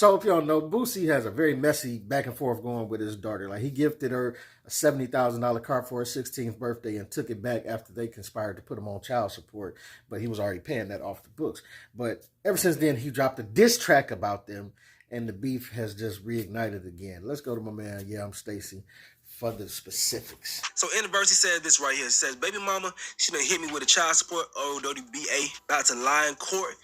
So if y'all know, Boosie has a very messy back and forth going with his daughter. Like, he gifted her a $70,000 car for her 16th birthday and took it back after they conspired to put him on child support. But he was already paying that off the books. But ever since then, he dropped a diss track about them, and the beef has just reignited again. Let's go to my man, yeahimstacie, for the specifics. So in the verse, he said this right here. It says, baby mama, she done hit me with a child support, OWBA, about to lie in court.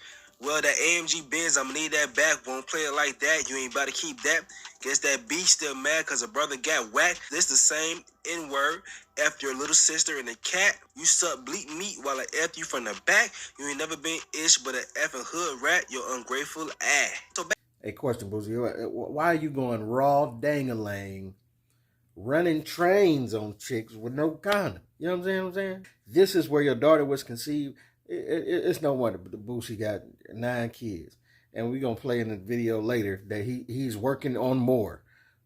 Well, that AMG Benz, I'ma need that back. Won't play it like that. You ain't about to keep that. Guess that bitch still mad because her brother got whacked. This the same N-word. F your little sister and the cat. You suck bleak meat while I F you from the back. You ain't never been ish but an effing hood rat. You ungrateful ass. So hey, question, Boosie. Why are you going raw dang-a-lang, running trains on chicks with no condom? You know what I'm saying? This is where your daughter was conceived. It's no wonder Boosie got 9 kids. And we're going to play in the video later that he's working on more.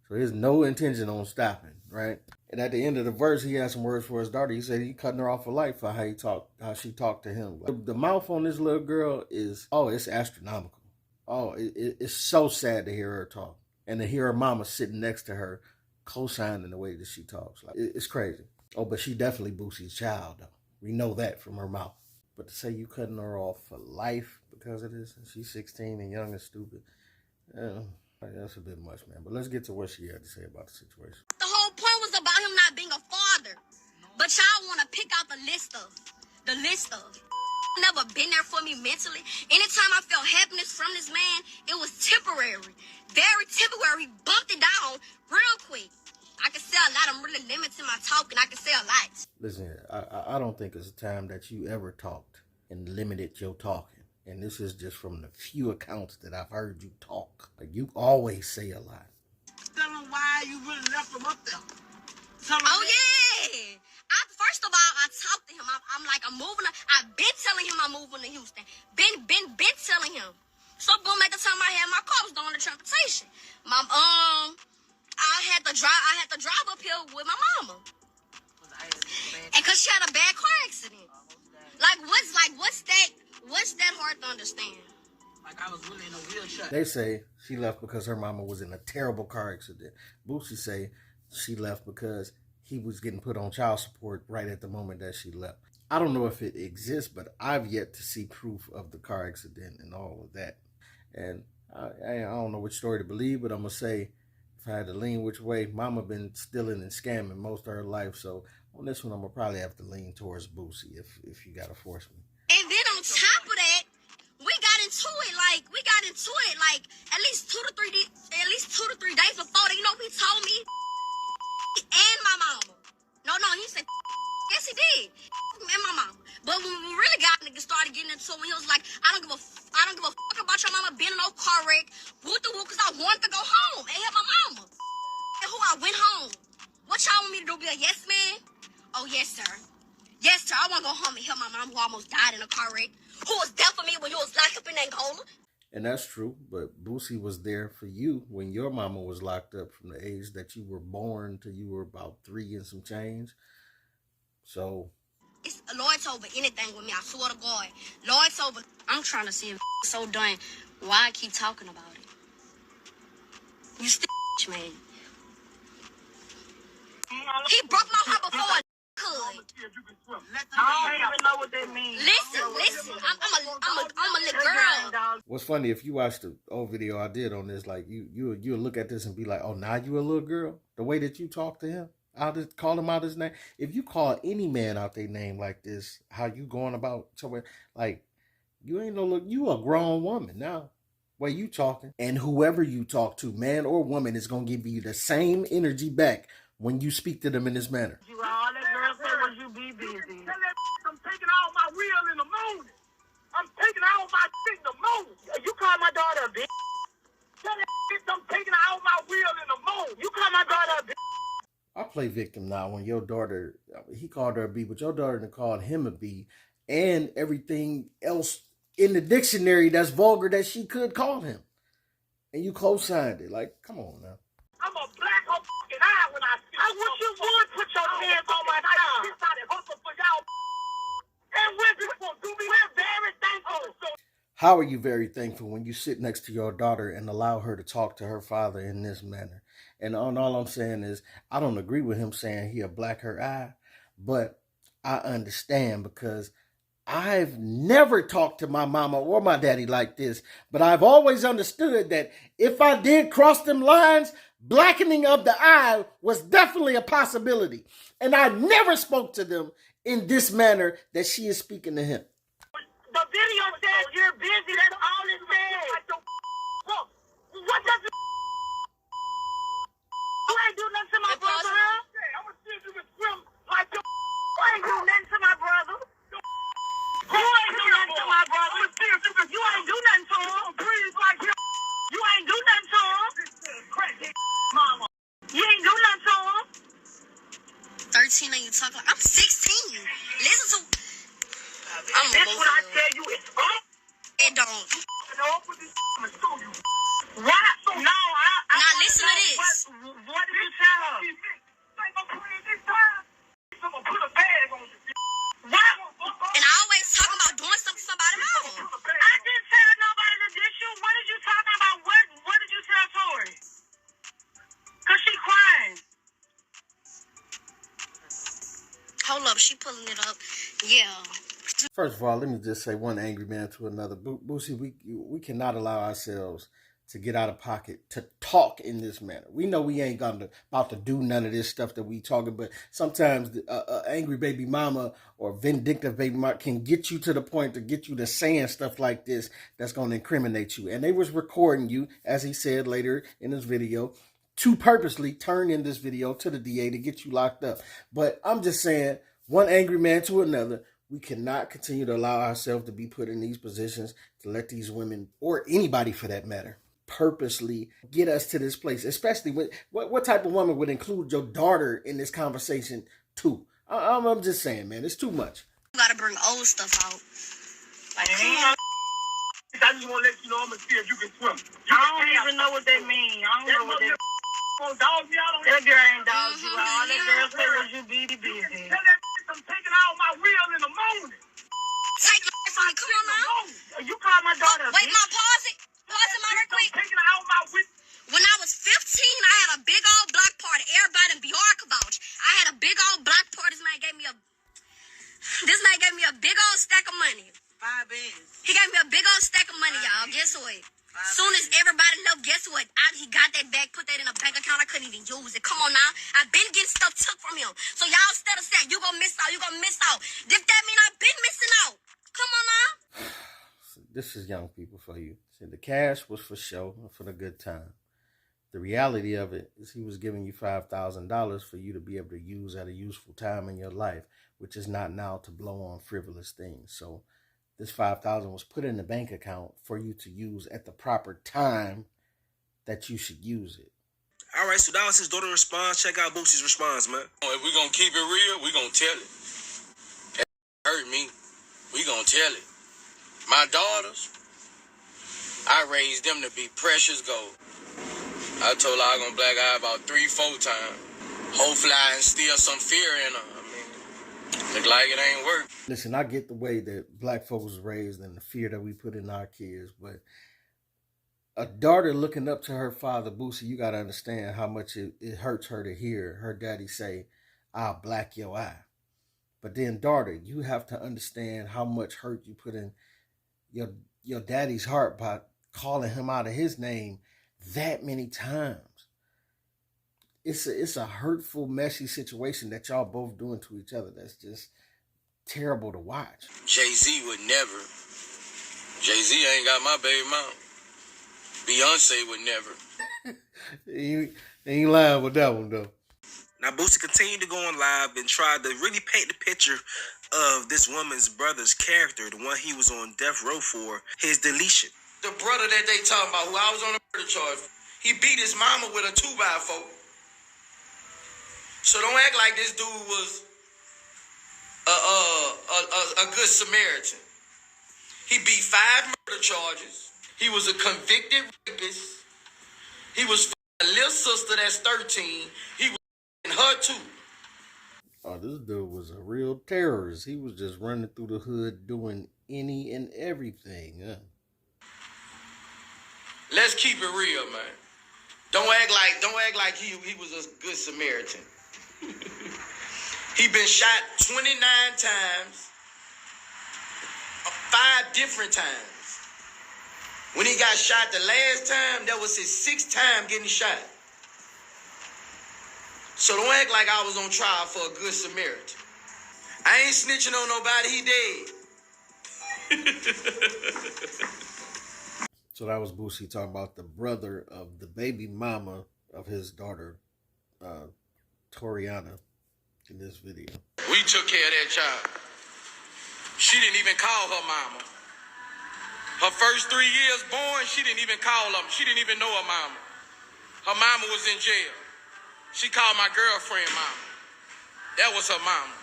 So there's no intention on stopping, right? And at the end of the verse, he had some words for his daughter. He said he cutting her off for life for how she talked to him. The mouth on this little girl is, it's astronomical. It's so sad to hear her talk. And to hear her mama sitting next to her, co-signing the way that she talks. Like, it's crazy. Oh, but she definitely Boosie's child, though. We know that from her mouth. But to say you cutting her off for life because of this, and she's 16 and young and stupid, that's a bit much, man. But let's get to what she had to say about the situation. The whole point was about him not being a father. But y'all want to pick out the list of. Never been there for me mentally. Anytime I felt happiness from this man, it was temporary. Very temporary. He bumped it down real quick. I can say a lot. I'm really limiting my talking. I can say a lot. Listen here, I don't think it's a time that you ever talked and limited your talking. And this is just from the few accounts that I've heard you talk. Like, you always say a lot. Tell them why you really left him up there. Yeah. First of all, I talked to him. I'm moving. I've been telling him I'm moving to Houston. Been telling him. So boom, at the time I had my car, I was doing the transportation. I had to drive up here with my mama. And cause she had a bad car accident. What's that hard to understand? Like, I was really in a wheelchair. They say she left because her mama was in a terrible car accident. Boosie say she left because he was getting put on child support right at the moment that she left. I don't know if it exists, but I've yet to see proof of the car accident and all of that. And I don't know which story to believe, but I'm going to say, if I had to lean which way, mama been stealing and scamming most of her life. So on this one, I'm going to probably have to lean towards Boosie if you got to force me. And then on top of that, we got into it like at least two to three days before that. You know, he told me and my mama. No, he said yes, he did. And my mama. But when we really started getting into it, when he was like, I don't give a fuck about your mama being in no car wreck, because I wanted to go home and help my mama. And who I went home. What y'all want me to do? Be a yes man? Oh yes, sir. Yes, sir. I want to go home and help my mom who almost died in a car wreck, who was there for me when you was locked up in Angola. And that's true, but Boosie was there for you when your mama was locked up from the age that you were born till you were about 3 and some change. So it's Lloyd's over anything with me. I swear to God, Lloyd's over. I'm trying to see if it's so done. Why I keep talking about it? You still man. He broke my heart before I could. I don't even know what that means. Listen. I'm a little girl. What's funny, if you watch the old video I did on this, like you'll look at this and be like, oh, now you a little girl? The way that you talk to him, I'll just call him out his name. If you call any man out their name like this, how you going about somewhere, like, you ain't no look, you a grown woman now. Way you talking. And whoever you talk to, man or woman, is going to give you the same energy back when you speak to them in this manner. You all that girl said was you be busy. Tell that I'm taking all my wheel in the morning. I'm taking all my shit in the morning. You call my daughter a bitch. Tell that I'm taking all my wheel in the morning. You call my daughter a bitch. I play victim now when your daughter, he called her a B, but your daughter done called him a B, and everything else in the dictionary that's vulgar that she could call him. And you co-signed it. Like, come on now. I'm a black fucking eye when I see. I wish you would put your hands on my thigh. And we're very thankful. How are you very thankful when you sit next to your daughter and allow her to talk to her father in this manner? And all I'm saying is, I don't agree with him saying he'll black her eye, but I understand because I've never talked to my mama or my daddy like this, but I've always understood that if I did cross them lines, blackening of the eye was definitely a possibility. And I never spoke to them in this manner that she is speaking to him. The video says you're busy. That's all it says. What does it? You ain't do nothing to my brother, huh? I'm gonna see if you can swim like you. You ain't do nothing to my brother. You ain't do nothing to my brother. You ain't do nothing to him. Breathe like him. You ain't do nothing to him. Mama. You ain't do nothing to him. 13 and you talk like I'm 16. Listen to. I'm That's what I tell you. It's up. It don't. Why? No, Now listen to this. What did you tell her? Put a bag on you. Why? And I always talk about doing something to somebody's mama. I didn't tell nobody to dish you. What did you talking about? What did you tell Tori? Cause she crying. Hold up, she pulling it up. Yeah. First of all, let me just say one angry man to another. Boosie, we cannot allow ourselves to get out of pocket to talk in this manner. We know we ain't about to do none of this stuff that we talking, but sometimes angry baby mama or vindictive baby mama can get you to the point to get you to saying stuff like this that's going to incriminate you. And they was recording you, as he said later in his video, to purposely turn in this video to the DA to get you locked up. But I'm just saying, one angry man to another, we cannot continue to allow ourselves to be put in these positions to let these women, or anybody for that matter, purposely get us to this place. Especially with what type of woman would include your daughter in this conversation too? I'm just saying, man, it's too much. You gotta bring old stuff out. Like, I just want to let you know I'm gonna see if you can swim. I don't even know what they mean. I don't know what they mean. That girl ain't dog you out. All that girl said was you be busy. Tell that I'm taking out my wheel in the morning. Take it from me. Come on now. You call my daughter. Wait, ma, pause it. Pause it, ma, real quick. Taking out my wheel. When I was 15, I had a big old block party. Everybody in Bjork vouch. I had a big old block party. This man gave me a big old stack of money. 5 bands. He gave me a big old stack of money, y'all. Guess what? Soon as everybody left, guess what? He got that bag, put that in a bank account. I couldn't even use it. Come on now. I've been getting stuff took from him. So y'all instead of saying, you gonna miss out, you gonna miss out. If that mean I've been missing out. Come on now. This is young people for you. See, the cash was for show, for the good time. The reality of it is he was giving you $5,000 for you to be able to use at a useful time in your life, which is not now to blow on frivolous things. So this $5,000 was put in the bank account for you to use at the proper time that you should use it. All right, so that was his daughter response. Check out Boosie's response, man. If we're going to keep it real, we're going to tell it. That hurt me. We're going to tell it. My daughters, I raised them to be precious gold. I told her I was going to black eye about 3-4 times. Hopefully I instill some fear in her. Look like it ain't work. Listen, I get the way that black folks was raised and the fear that we put in our kids, but a daughter looking up to her father, Boosie, you got to understand how much it hurts her to hear her daddy say, I'll black your eye. But then, daughter, you have to understand how much hurt you put in your daddy's heart by calling him out of his name that many times. It's a hurtful, messy situation that y'all both doing to each other. That's just terrible to watch. Jay-Z would never. Jay-Z ain't got my baby mom. Beyonce would never. He ain't lying with that one, though. Now, Boosie continued to go on live and tried to really paint the picture of this woman's brother's character, the one he was on death row for, his deletion. The brother that they talking about, who I was on the murder charge, he beat his mama with a 2x4. So don't act like this dude was a good Samaritan. He beat 5 murder charges. He was a convicted rapist. He was a little sister that's 13. He was her too. Oh, this dude was a real terrorist. He was just running through the hood doing any and everything. Let's keep it real, man. Don't act like he was a good Samaritan. He been shot 29 times, 5 different times. When he got shot the last time, that was his 6th time getting shot. So don't act like I was on trial for a good Samaritan. I ain't snitching on nobody, he dead. So that was Boosie talking about the brother of the baby mama of his daughter, Toriana, in this video. We took care of that child. She didn't even call her mama. Her first 3 years born, she didn't even call her. She didn't even know her mama. Her mama was in jail. She called my girlfriend mama. That was her mama.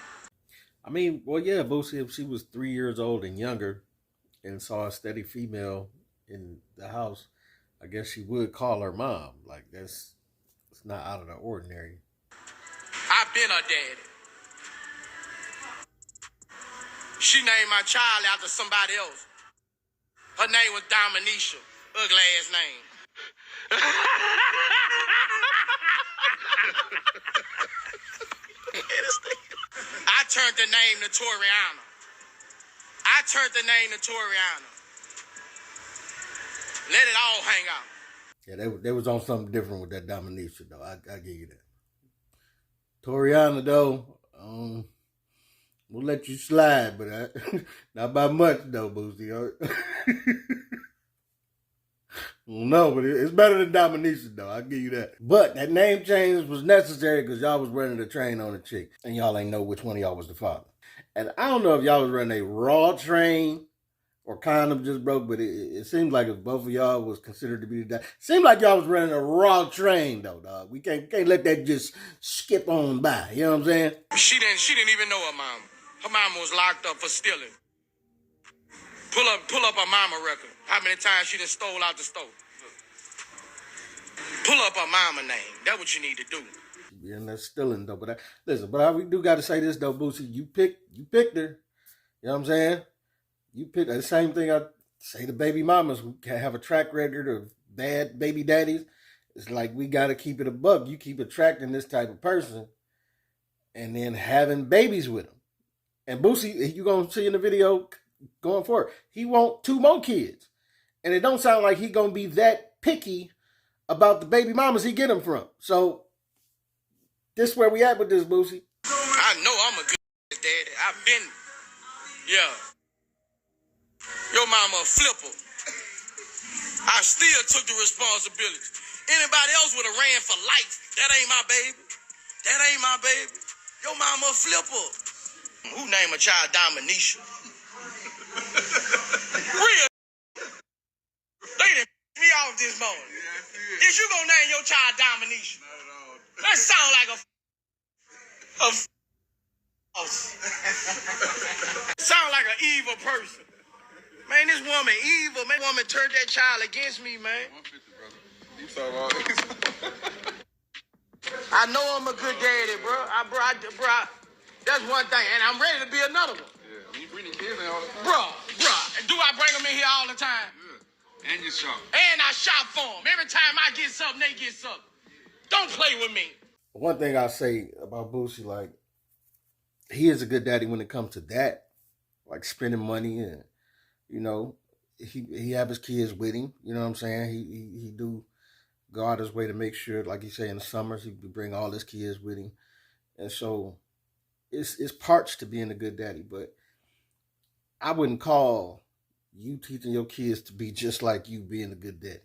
I mean, well, yeah, Boosie, if she was 3 years old and younger and saw a steady female in the house, I guess she would call her mom. Like, it's not out of the ordinary. I've been her daddy. She named my child after somebody else. Her name was Dominisha. Ugly ass name. I turned the name to Toriana. Let it all hang out. Yeah, they was on something different with that Dominisha, though. I give you that. Toriana, though, we'll let you slide, but not by much, though, Boosie. No, but it's better than Dominisha, though. I'll give you that. But that name change was necessary because y'all was running the train on a chick, and y'all ain't know which one of y'all was the father. And I don't know if y'all was running a raw train or condom just broke, but it seemed like if both of y'all was considered to be the dad. Seemed like y'all was running a raw train, though, dog. We can't let that just skip on by. You know what I'm saying? She didn't even know her mama. Her mama was locked up for stealing. Pull up her mama record. How many times she done stole out the store? Pull up her mama name. That's what you need to do. Yeah, and that's stealing, though. But we do got to say this, though, Boosie. You picked her. You know what I'm saying? You picked the same thing I say to baby mamas who have a track record of bad baby daddies. It's like we got to keep it a buck. You keep attracting this type of person and then having babies with them. And Boosie, you going to see in the video going forward, he want 2 more kids. And it don't sound like he going to be that picky about the baby mamas he get them from. So this is where we at with this, Boosie. I know I'm a good daddy. I've been, yeah. Your mama a flipper. I still took the responsibility. Anybody else would have ran for life. That ain't my baby. Your mama a flipper. Who named a child Dominisha? Real. They done me off this morning. Is you gonna name your child Dominisha? Not at all. That sound like sound like an evil person. Man, this woman evil. Man, woman turned that child against me, man. 150, brother. You saw all this. I know I'm a good daddy, bro. That's one thing, and I'm ready to be another one. Yeah, you bring the kids in all the time. Bro, do I bring them in here all the time? Yeah. And you shop. And I shop for them. Every time I get something, they get something. Don't play with me. One thing I say about Boosie, like, he is a good daddy when it comes to that, like spending money and, you know, he have his kids with him. You know what I'm saying? He do go out his way to make sure, like you say, in the summers, he bring all his kids with him. And so it's parts to being a good daddy, but I wouldn't call you teaching your kids to be just like you being a good daddy.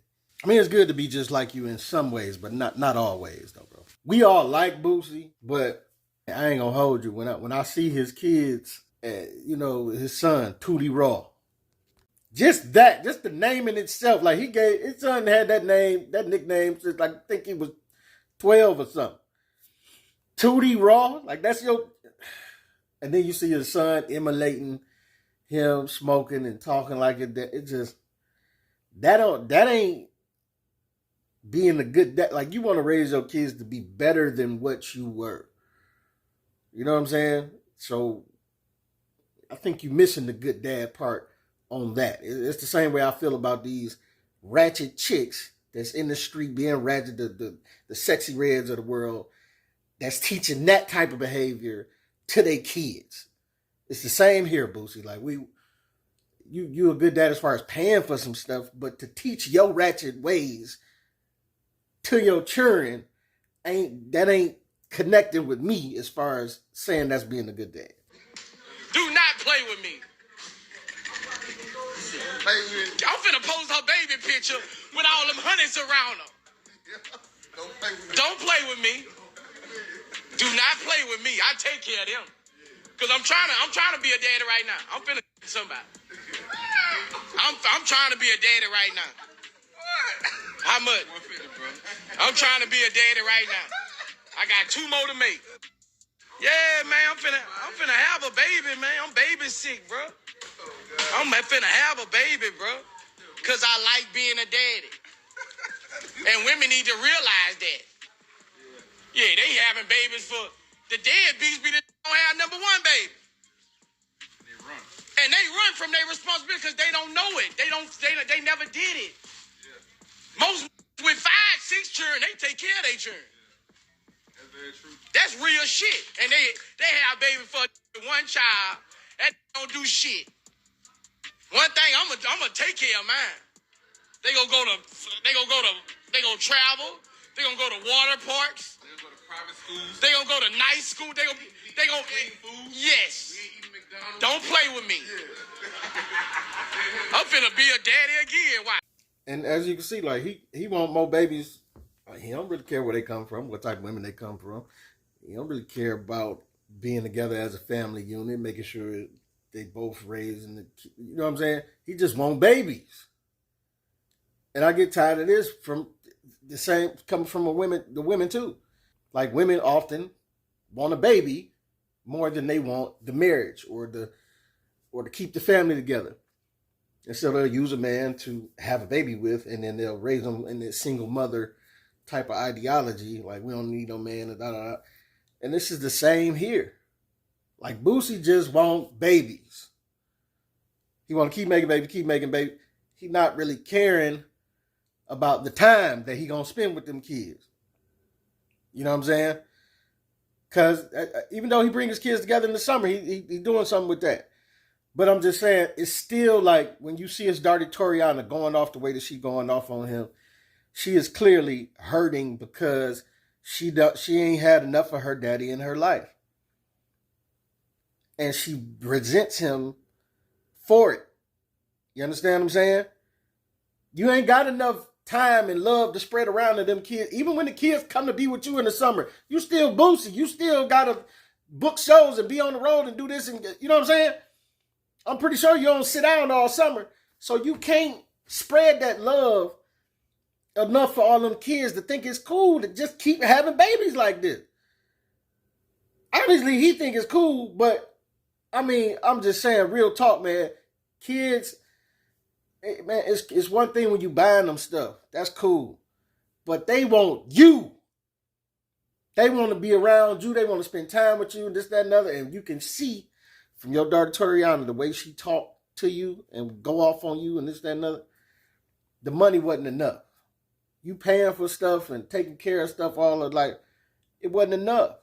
I mean, it's good to be just like you in some ways, but not all ways, though, bro. We all like Boosie, but I ain't gonna hold you. When I see his kids, you know, his son, Tootie Raw, just the name in itself, like his son had that nickname since like I think he was 12 or something. Tootie Raw, like that's your, and then you see your son emulating him smoking and talking like it. It just that ain't being a good dad. Like you want to raise your kids to be better than what you were. You know what I'm saying? So I think you're missing the good dad part on that. It's the same way I feel about these ratchet chicks that's in the street being ratchet, the sexy reds of the world, that's teaching that type of behavior to their kids. It's the same here, Boosie. Like you a good dad as far as paying for some stuff, but to teach your ratchet ways to your children ain't connecting with me as far as saying that's being a good dad. Do not play with me. I'm finna post her baby picture with all them honeys around her. Don't play with me. Do not play with me. I take care of them. Cause I'm trying to be a daddy right now. I'm finna somebody. I'm trying to be a daddy right now. How much? I'm trying to be a daddy right now. I got 2 more to make. Yeah, man, I'm finna have a baby, man. I'm baby sick, bro. I'm finna have a baby, bro. Cause I like being a daddy. And women need to realize that. Yeah, they having babies for the deadbeats be the don't have number 1 baby. And they run from their responsibility because they don't know it. They never did it. Yeah. Most with 5, 6 children, they take care of their children. That's very true. That's real shit. And they have baby for 1 child that don't do shit. One thing, I'm gonna take care of mine. They gonna travel. They gonna go to water parks. They gonna go to private schools. They gonna go to nice school. They gonna food. Yes. Don't play with me. I'm finna be a daddy again. Why? And as you can see, like he want more babies. He don't really care where they come from, what type of women they come from. He don't really care about being together as a family unit, making sure they both raising the, you know what I'm saying? He just want babies. And I get tired of this from the same coming from the women too. Like women often want a baby more than they want the marriage or to keep the family together. And so they'll use a man to have a baby with, and then they'll raise them in this single mother type of ideology. Like, we don't need no man. And this is the same here. Like, Boosie just want babies. He want to keep making baby. He not really caring about the time that he going to spend with them kids. You know what I'm saying? Because even though he bring his kids together in the summer, he doing something with that. But I'm just saying, it's still like when you see his daughter Toriana going off the way that she going off on him, she is clearly hurting because she ain't had enough of her daddy in her life. And she resents him for it. You understand what I'm saying? You ain't got enough time and love to spread around to them kids. Even when the kids come to be with you in the summer, you still Boosie. You still got to book shows and be on the road and do this. And you know what I'm saying? I'm pretty sure you don't sit down all summer. So you can't spread that love enough for all them kids to think it's cool to just keep having babies like this. Obviously, he think it's cool, but I mean, I'm just saying, real talk, man. Kids, man, it's one thing when you buying them stuff. That's cool. But they want you. They want to be around you. They want to spend time with you and this, that, and other. And you can see from your daughter Toriana, the way she talked to you and go off on you and this, that, and other, the money wasn't enough. You paying for stuff and taking care of stuff, all of like, it wasn't enough.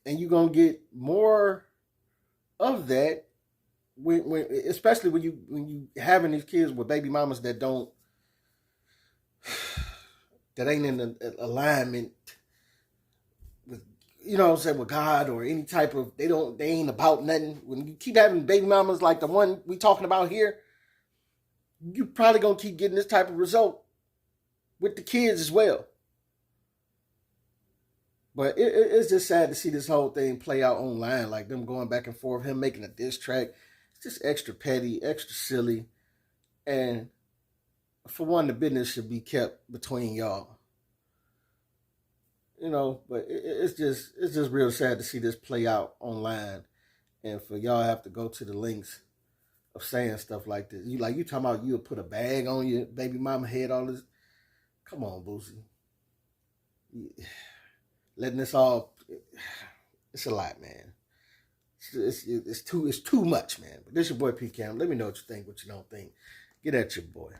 And you're going to get more of that, when especially when you having these kids with baby mamas that ain't in alignment with, you know what I'm saying, with God or any type of, they ain't about nothing. When you keep having baby mamas like the one we talking about here, you probably going to keep getting this type of result with the kids as well. But it's just sad to see this whole thing play out online, like them going back and forth, him making a diss track. It's just extra petty, extra silly. And for one, the business should be kept between y'all. You know, but it's just real sad to see this play out online. And for y'all to have to go to the lengths of saying stuff like this. You talking about you'll put a bag on your baby mama head, all this. Come on, Boosie. Letting this all, it's a lot, man. It's too much, man. But this your boy P Cam. Let me know what you think, what you don't think. Get at your boy.